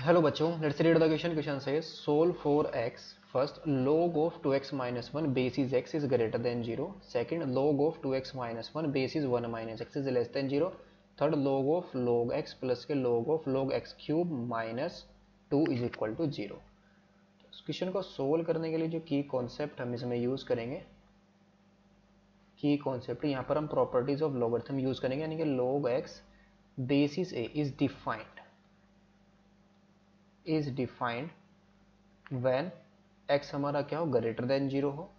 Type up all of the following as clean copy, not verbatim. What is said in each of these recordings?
Hello बच्चों, let's read the question. Question says solve for x. First, log of 2x minus 1 basis x is greater than 0. Second, log of 2x minus 1 basis 1 minus x is less than 0. Third, log x plus के log x cube minus 2 is equal to 0. इस question को solve करने के लिए जो की concept हम इसमें यूज करेंगे, की कॉन्सेप्ट यहाँ पर हम प्रॉपर्टीज ऑफ लॉगरिथम यूज करेंगे, यानी कि log x basis a is defined when x हमारा क्या हो, ग्रेटर देन 0 हो,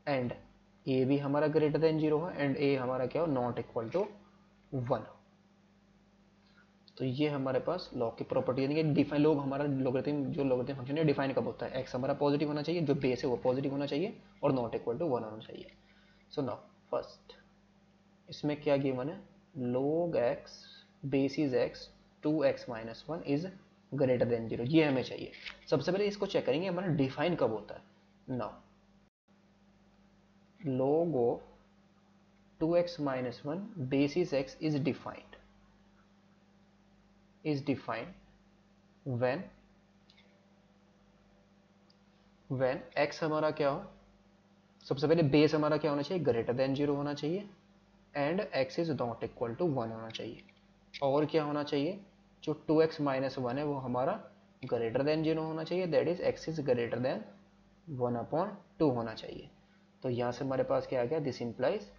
एंड a भी हमारा ग्रेटर देन 0 हो, एंड a हमारा क्या हो, नॉट इक्वल टू 1. तो ये हमारे पास लॉग की प्रॉपर्टी, यानी कि डिफाइन लोग हमारा लोगरिथम फंक्शन है डिफाइन कब होता है, x हमारा पॉजिटिव होना चाहिए, जो बेस है वो पॉजिटिव होना चाहिए, और नॉट इक्वल टू 1 होना चाहिए. सो नाउ फर्स्ट इसमें क्या गिवन है, log x basis x 2x minus 1 is greater than 0, ये हमें चाहिए. सबसे पहले इसको चेक करेंगे हमारा डिफाइन कब होता है. Now log of 2x minus 1 basis x is defined when x हमारा क्या हो, सबसे पहले बेस हमारा क्या होना चाहिए, ग्रेटर देन 0 होना चाहिए, and x is not equal to 1 होना चाहिए. और क्या होना चाहिए, जो 2x माइनस 1 है वो हमारा ग्रेटर देन 0 होना चाहिए, that is x is greater than 1/2 होना चाहिए. तो यहाँ से हमारे पास क्या आ गया, this implies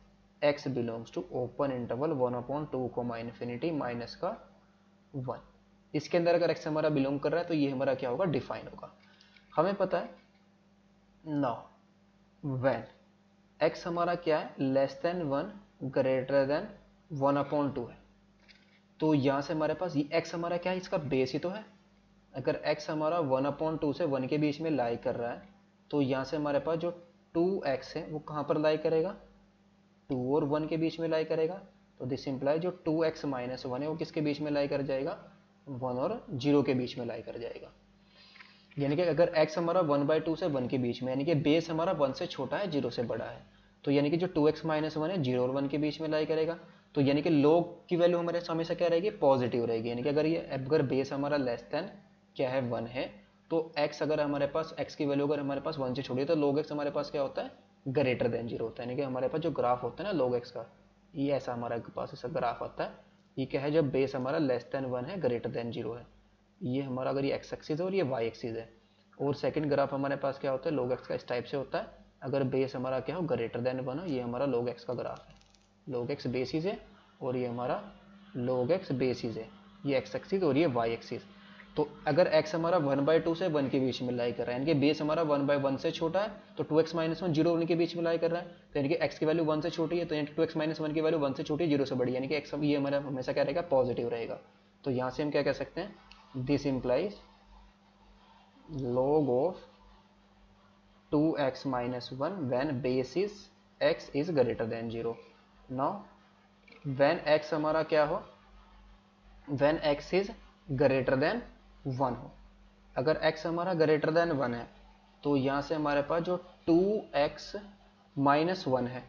x belongs to open interval 1/2 infinity minus का 1. इसके अंदर अगर x हमारा बिलोंग कर रहा है तो ये हमारा क्या होगा, डिफाइन होगा. हमें पता है नाउ व्हेन x हमारा क्या है, लेस देन 1 ग्रेटर देन 1/2 है, तो यहाँ से हमारे पास ये x हमारा क्या है, इसका बेस ही तो है. अगर x हमारा 1/2 से 1 के बीच में लाई कर रहा है, तो यहाँ से हमारे पास जो 2x है वो कहाँ पर लाई करेगा, 2 और 1 के बीच में लाई करेगा. तो दिस इंप्लाई जो 2x माइनस 1 है वो किसके बीच में लाई कर जाएगा, 1 और 0 के बीच में लाई कर जाएगा. यानी कि अगर x हमारा 1/2 से 1 के बीच में, यानी कि बेस हमारा 1 से छोटा है, 0 से बड़ा है, तो यानी कि जो 2x माइनस 1 है 0 और 1 के बीच में लाई करेगा. तो यानी कि log की वैल्यू हमारे हमेशा क्या रहेगी, पॉजिटिव रहेगी. यानी कि अगर बेस हमारा लेस देन क्या है 1 है, तो x अगर हमारे पास x की वैल्यू अगर हमारे पास 1 से छोटी है, तो log x हमारे पास क्या होता है, ग्रेटर देन 0 होता है. यानी कि हमारे पास जो ग्राफ होता है ना log x का, ये ऐसा हमारे पास ऐसा ग्राफ आता है. ये क्या है, जब बेस हमारा लेस देन 1 है, ग्रेटर देन 0 है. ये हमारा अगर ये एक्स एक्सिस है और ये वाई एक्सिस है. और सेकंड ग्राफ हमारे पास क्या होता है, log x का इस टाइप से होता है. अगर बेस हमारा क्या हो, ग्रेटर देन 1 हो, ये हमारा log x का ग्राफ है. log x बेसिस है और ये हमारा log x बेसिस है, ये एक्स एक्सिस और ये वाई एक्सिस. तो अगर x हमारा 1/2 से 1 के बीच में लाई कर रहा है, यानी कि बेस हमारा 1/1 से छोटा है, तो 2x माइनस 1 0 1 के बीच में लाई कर रहा है, तो यानी कि x की वैल्यू 1 से छोटी है, तो यानी 2x माइनस 1 की वैल्यू 1 से छोटी है, 0 से बड़ी, यानी कि x ये हमारा हमेशा क्या रहेगा, पॉजिटिव रहेगा. तो यहाँ से हम क्या कह सकते हैं, this implies log of 2x minus 1 when base is x is greater than 0. Now when x हमारा क्या हो, when x is greater than 1 हो. अगर x हमारा greater than 1 है, तो यहाँ से हमारे पास जो 2x minus 1 है,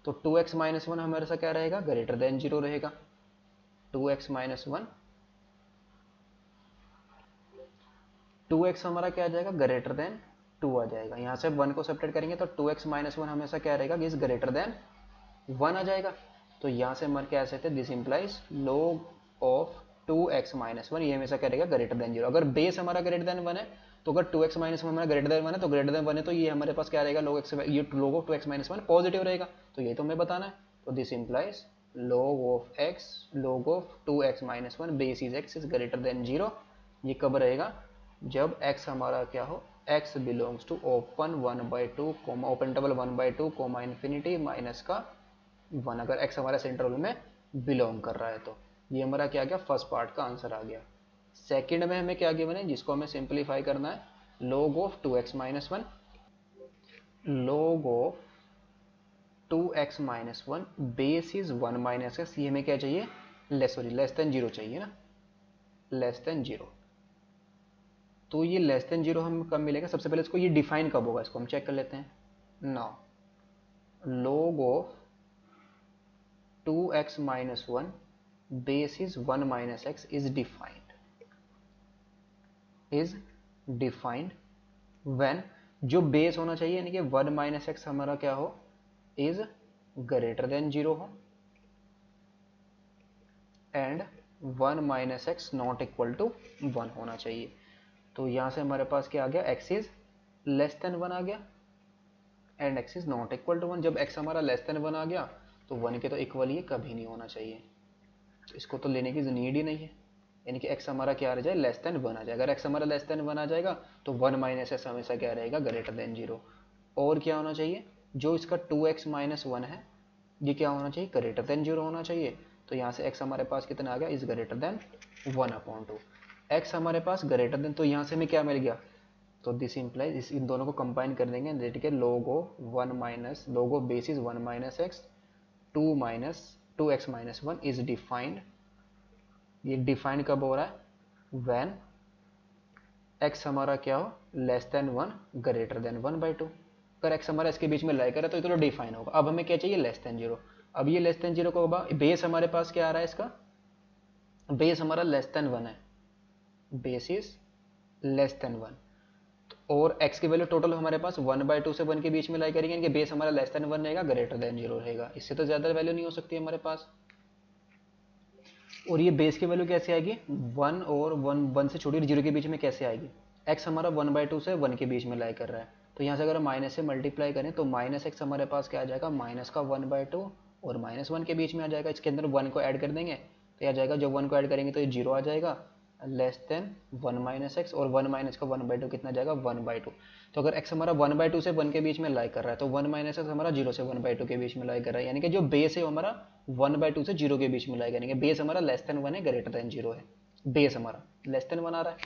तो 2x minus 1 हमारे साथ क्या रहेगा, greater than 0 रहेगा. 2x minus 1, 2x हमारा क्या आ जाएगा, ग्रेटर देन 2 आ जाएगा. यहाँ से 1 को सब्ट्रैक्ट करेंगे तो 2x माइनस 1 हमेशा क्या रहेगा, इज ग्रेटर देन 1 आ जाएगा. तो यहाँ से हम क्या सकते हैं, this implies log of 2x minus 1, ये हमेशा क्या रहेगा, ग्रेटर देन 0. अगर बेस हमारा ग्रेटर देन 1 है, तो अगर 2x माइनस 1 हमारा ग्रेटर देन 1 है, तो ग्रेटर देन 1 है, तो ये हमारे पास क्या रहेगा, ये log of 2x minus 1 positive रहेगा. तो ये तो हमें बताना है. तो this implies log of 2x minus 1 basis x is greater than 0. ये कब रहेगा, जब x हमारा क्या हो, x belongs to open 1/2 open interval 1/2 infinity minus का 1. अगर x हमारा सेंट्रल में बिलोंग कर रहा है, तो ये हमारा क्या गया, फर्स्ट पार्ट का आंसर आ गया. सेकंड में हमें क्या गिवन है, जिसको हमें सिंप्लीफाई करना है, log of 2x minus 1, log of 2x minus 1 base is 1 minus x. ये हमें क्या चाहिए, लेस देन 0 चाहिए ना, लेस देन 0. तो ये लेस देन 0 हम कब मिलेगा, सबसे पहले इसको ये डिफाइन कब होगा, इसको हम चेक कर लेते हैं. Now log of 2x minus 1 base is 1 minus x is defined. Is defined when, जो बेस होना चाहिए यानी कि 1 माइनस एक्स हमारा क्या हो, इज ग्रेटर देन 0 हो, and 1 minus x not equal to 1 होना चाहिए। तो यहाँ से हमारे पास क्या आ गया, x इज लेस देन 1 आ गया and x is not equal to 1। जब x हमारा लेस देन 1 आ गया तो 1 के तो इक्वल ये कभी नहीं होना चाहिए, तो इसको तो लेने की नीड ही नहीं है, यानी कि x हमारा क्या आ जाए, लेस देन 1 आ जाए। अगर x हमारा लेस देन 1 आ जाएगा तो 1 माइनस एक्स हमेशा क्या रहेगा, ग्रेटर देन 0। और क्या होना चाहिए, जो इसका 2x माइनस 1 है ये क्या होना चाहिए, ग्रेटर देन 0 होना चाहिए। तो यहाँ से x हमारे पास कितना आ गया, इज ग्रेटर देन 1/2। x हमारे पास ग्रेटर देन, तो यहाँ से हमें क्या मिल गया, तो दिस इंप्लाइज, इस इन दोनों को कंबाइन कर देंगे, डेट के लोगो 1 minus logo basis 1 minus x 2x-1 is defined. ये डिफाइंड कब हो रहा है, व्हेन x हमारा क्या हो, लेस देन 1 ग्रेटर देन 1/2। अगर x हमारा इसके बीच में लाई करे तो डिफाइन होगा। अब हमें क्या चाहिए, लेस देन 0। अब ये लेस देन 0 को बेस हमारे पास क्या आ रहा है, इसका बेस हमारा लेस देन 1 है, बेस इज लेस देन 1, और x की वैल्यू टोटल हमारे पास 1/2 से 1 के बीच में लाई करेंगे, यानी कि बेस हमारा लेस देन 1 रहेगा, ग्रेटर देन 0 रहेगा, इससे तो ज़्यादा वैल्यू नहीं हो सकती हमारे पास। और ये बेस की वैल्यू कैसे आएगी, 1 और 1 से छोटी 0 के बीच में कैसे आएगी, x हमारा 1/2 से 1 के बीच में लाई कर रहा है, तो यहाँ से अगर माइनस से मल्टीप्लाई करें तो माइनस एक्स हमारे पास क्या आ जाएगा, माइनस का 1/2 और -1 के बीच में आ जाएगा। इसके अंदर 1 को ऐड कर देंगे तो आ जाएगा, जब 1 को ऐड करेंगे तो ये 0 आ जाएगा, लेस देन 1 माइनस एक्स, और 1 माइनस का 1/2 कितना जाएगा, 1/2। तो अगर x हमारा 1/2 से 1 के बीच में लाई कर रहा है तो 1 माइनस एक्स हमारा 0 से 1/2 के बीच में लाई कर रहा है, यानी कि जो बेस है हमारा 1/2 से 0 के बीच में लाई करेंगे। बेस हमारा लेस देन 1 है, ग्रेटर देन 0 है, बेस हमारा लेस देन 1 आ रहा है।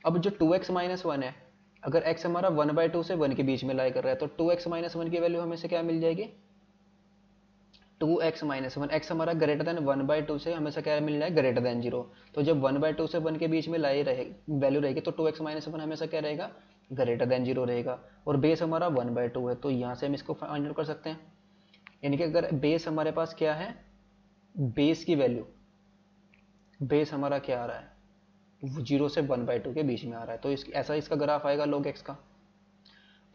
अब जो 2x-1 है, अगर x हमारा 1/2 से 1 के बीच में लाई कर रहा है तो 2x-1 की वैल्यू हमें से क्या मिल जाएगी, 2x-1, x हमारा ग्रेटर देन 1/2 से हमेशा क्या मिल जाएगा, ग्रेटर देन 0। तो जब 1/2 से 1 के बीच में लाई रहे वैल्यू रहेगी तो 2x-1 हमेशा क्या रहेगा, ग्रेटर देन 0 रहेगा, और बेस हमारा 1/2 है, तो यहाँ से हम इसको फाइंड आउट कर सकते हैं। यानी कि अगर बेस हमारे पास क्या है, बेस की वैल्यू, बेस हमारा क्या आ रहा है, 0 से 1/2 के बीच में आ रहा है, तो ऐसा इसका ग्राफ आएगा log x का।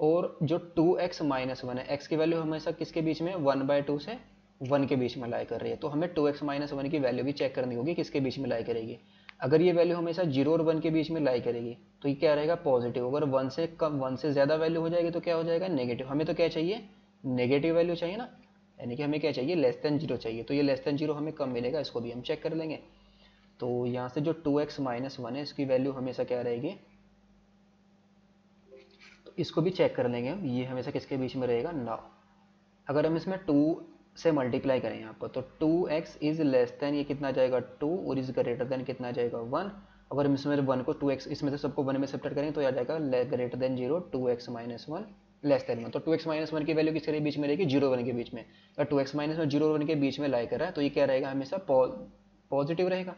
और जो 2x-1 है, x की वैल्यू हमेशा किसके बीच में, 1/2 से 1 के बीच में लाई कर रही है, तो हमें 2x-1 की वैल्यू भी चेक करनी होगी किसके बीच में लाई करेगी। अगर ये वैल्यू हमेशा 0 और 1 के बीच में लाई करेगी तो ये क्या रहेगा, पॉजिटिव। अगर 1 से कम, 1 से ज़्यादा वैल्यू हो जाएगी तो क्या हो जाएगा, नेगेटिव। हमें तो क्या चाहिए, नेगेटिव वैल्यू चाहिए ना, यानी कि हमें क्या चाहिए, लेस देन 0 चाहिए, तो ये लेस देन 0 हमें कम मिलेगा, इसको भी हम चेक कर लेंगे। तो यहाँ से जो 2x-1 है इसकी वैल्यू हमेशा क्या रहेगी, तो इसको भी चेक कर लेंगे हम, ये हमेशा किसके बीच में रहेगा, ना। अगर हम इसमें 2 से मल्टीप्लाई करें यहाँ पर तो 2x इज लेस देन, ये कितना जाएगा 2, और इज ग्रेटर देन कितना जाएगा 1। अगर हम इसमें 1 को 2x, इसमें से सबको 1 में सब्ट्रैक्ट करें तो आ जाएगा greater than 0, 2x-1 less than 1। तो 2x-1 की वैल्यू किसके बीच में रहेगी, 0-1 के बीच में। अगर 2x-0 के बीच में लाई कर रहा है तो ये क्या रहेगा, हमेशा पॉजिटिव रहेगा।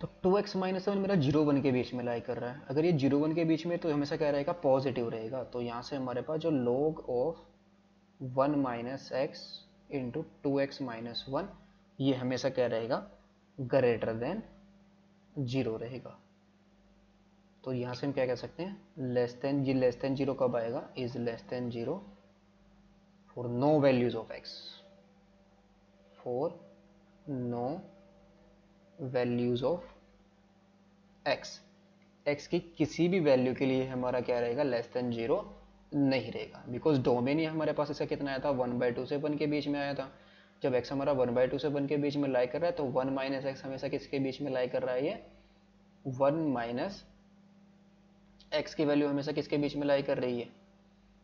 तो 2x-1 मेरा 0-1 के बीच में लाई कर रहा है, अगर ये 0-1 के बीच में तो हमेशा क्या रहेगा, पॉजिटिव रहेगा। तो यहाँ से हमारे पास जो log of 1 minus x into 2x-1, ये हमेशा क्या रहेगा, ग्रेटर देन 0 रहेगा। तो यहाँ से हम क्या कह सकते हैं, लेस देन 0 कब आएगा, is less than 0 for no values of x, for no values of x की किसी भी वैल्यू के लिए हमारा क्या रहेगा, लेस देन 0 नहीं रहेगा, बिकॉज डोमेन ही हमारे पास इसका कितना आया था, 1/2 से 1 के बीच में आया था। जब x हमारा 1/2 से 1 के बीच में लाई कर रहा है तो 1 माइनस एक्स हमेशा किसके बीच में लाई कर रहा है, ये 1 माइनस एक्स की वैल्यू हमेशा किसके बीच में लाई कर रही है,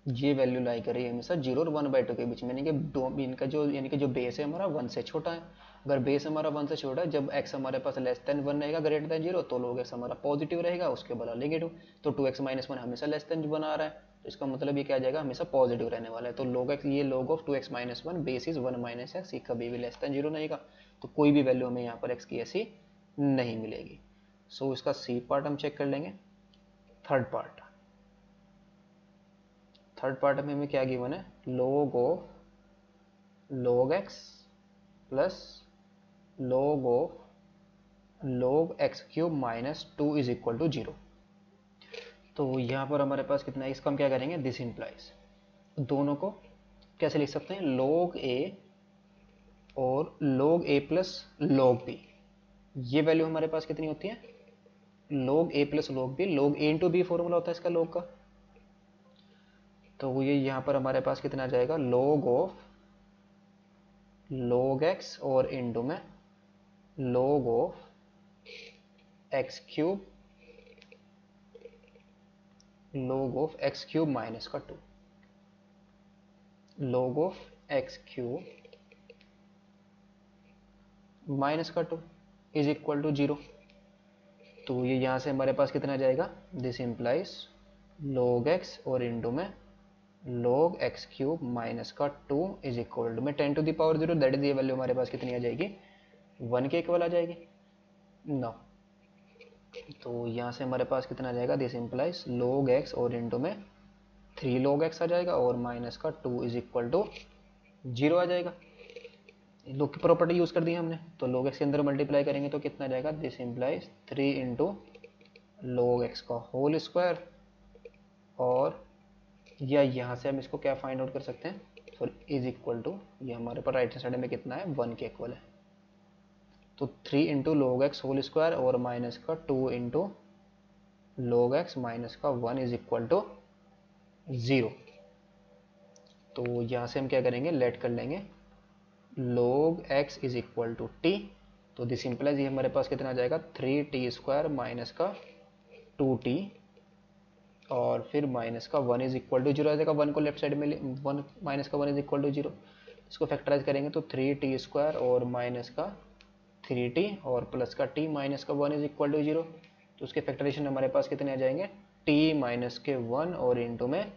ये वैल्यू लाई कर रही है हमेशा 0 और 1/2 के बीच में, यानी कि इनका जो यानी कि जो बेस है हमारा 1 से छोटा है। अगर बेस हमारा 1 से छोटा है, जब x हमारे पास लेस देन 1 रहेगा, ग्रेटर देन 0, तो log x हमारा पॉजिटिव रहेगा, उसके बदला नेगेटिव। तो 2x-1 हमेशा लेस देन 1 आ रहा है, तो इसका मतलब ये क्या आ जाएगा, हमेशा पॉजिटिव रहने वाला है। तो log x, ये log of 2x-1 base is 1 minus x, ये कभी भी लेस देन 0 नहीं का, तो कोई भी वैल्यू हमें यहाँ पर x की ऐसी नहीं मिलेगी। सो इसका सी पार्ट हम चेक कर लेंगे। थर्ड पार्ट में हमें क्या गिवन है, log of log x plus log of log x cube minus 2 is equal to 0। तो यहाँ पर हमारे पास कितना है, इसका हम क्या करेंगे, दिस इम्प्लाइज, दोनों को कैसे लिख सकते हैं, log a और log a plus log b, ये वैल्यू हमारे पास कितनी होती है, log a plus log b, log a into b formula होता है इसका log का। तो ये यहाँ पर हमारे पास कितना आ जाएगा, log ऑफ log x और इंटू में log of x cube, log of x cube minus का 2, log of x cube minus का 2 इज इक्वल टू 0। तो ये यहाँ से हमारे पास कितना जाएगा, दिस इम्प्लाइज log x और इंटू में log x क्यूब माइनस का 2 इज इक्वल टू में 10 to the power 0, that is ये वैल्यू हमारे पास कितनी आ जाएगी, 1 के इक्वल आ जाएगी ना। तो यहाँ से हमारे पास कितना आ जाएगा, दिस इम्प्लाइज log x और इंटू में 3 log x आ जाएगा और माइनस का 2 इज इक्वल टू 0 आ जाएगा। log की प्रॉपर्टी यूज कर दी हमने, तो log x के अंदर मल्टीप्लाई करेंगे तो कितना आ जाएगा, this implies 3 into log x का होल स्क्वायर, और या यहाँ से हम इसको क्या फाइंड आउट कर सकते हैं, सॉरी इज इक्वल टू, ये हमारे पर राइट हैंड साइड में कितना है, 1 के इक्वल है। तो 3 into log x whole square और माइनस का 2 इंटू log x माइनस का 1 इज इक्वल टू 0। तो यहाँ से हम क्या करेंगे, लेट कर लेंगे log x is equal to T, तो दिस सिंपलाइज ये हमारे पास कितना आ जाएगा, 3t स्क्वायर माइनस का 2t और फिर माइनस का 1 इज इक्वल टू 0 आ जाएगा। 1 को लेफ्ट साइड में 1 माइनस का 1 इज इक्वल टू 0, इसको फैक्टराइज करेंगे तो 3t स्क्वायर और माइनस का 3t और प्लस का t माइनस का 1 इज इक्वल टू 0। तो उसके फैक्टराइजेशन हमारे पास कितने आ जाएंगे, t माइनस के 1 और इंटू में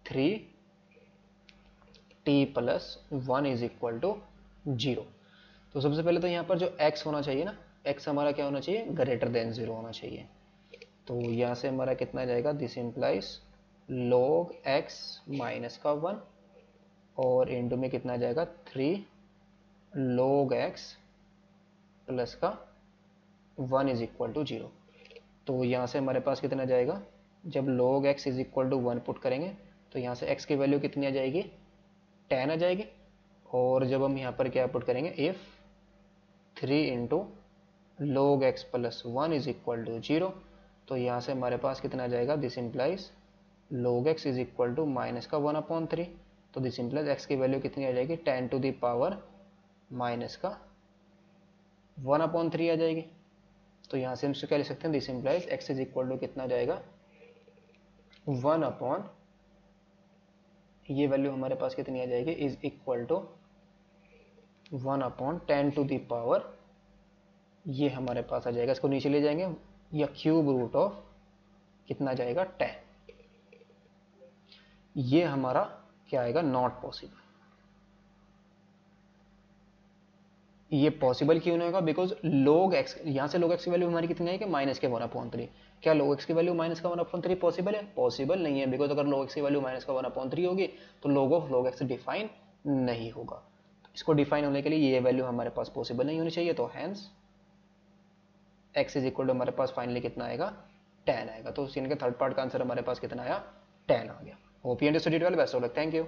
3t plus 1 is equal to 0। तो सबसे पहले तो यहाँ पर जो x होना चाहिए ना, x हमारा क्या होना चाहिए, ग्रेटर देन 0 होना चाहिए। तो यहाँ से हमारा कितना जाएगा, this implies log x minus का 1 और इंटू में कितना जाएगा, 3 log x प्लस का 1 इज इक्वल टू 0। तो यहाँ से हमारे पास कितना जाएगा, जब log x is equal to 1 put करेंगे तो यहाँ से x की वैल्यू कितनी आ जाएगी, 10 आ जाएगी। और जब हम यहाँ पर क्या पुट करेंगे, if 3 into log x plus 1 is equal to 0, तो यहाँ से हमारे पास कितना आ जाएगा, this implies log x is equal to minus का 1/3। तो दिस इम्प्लाइज x की वैल्यू कितनी आ जाएगी, 10 टू द पावर माइनस का 1/3 आ जाएगी। तो यहाँ से हम क्या लिख सकते हैं, this implies x is equal to कितना जाएगा, 1 ये वैल्यू हमारे पास कितनी आ जाएगी, is equal to 1/10 to the power, ये हमारे पास आ जाएगा, इसको नीचे ले जाएंगे, या क्यूब रूट ऑफ कितना जाएगा, 10। ये हमारा क्या आएगा, नॉट पॉसिबल। ये पॉसिबल क्यों नहीं होगा, बिकॉज log x, यहाँ से log x की वैल्यू हमारी कितनी आएगी, माइनस के 1/3। क्या log x की वैल्यू माइनस का 1/3 पॉसिबल है, पॉसिबल नहीं है, बिकॉज अगर log x की वैल्यू माइनस का 1/3 होगी तो log of log x define नहीं होगा। इसको डिफाइन होने के लिए ये वैल्यू हमारे पास पॉसिबल नहीं होनी चाहिए, तो hence x is equal to हमारे पास फाइनली कितना आएगा, 10 आएगा। तो सीन के थर्ड पार्ट का आंसर हमारे पास कितना आया, 10 आ गया। Hope you understood it well, best of luck, thank you.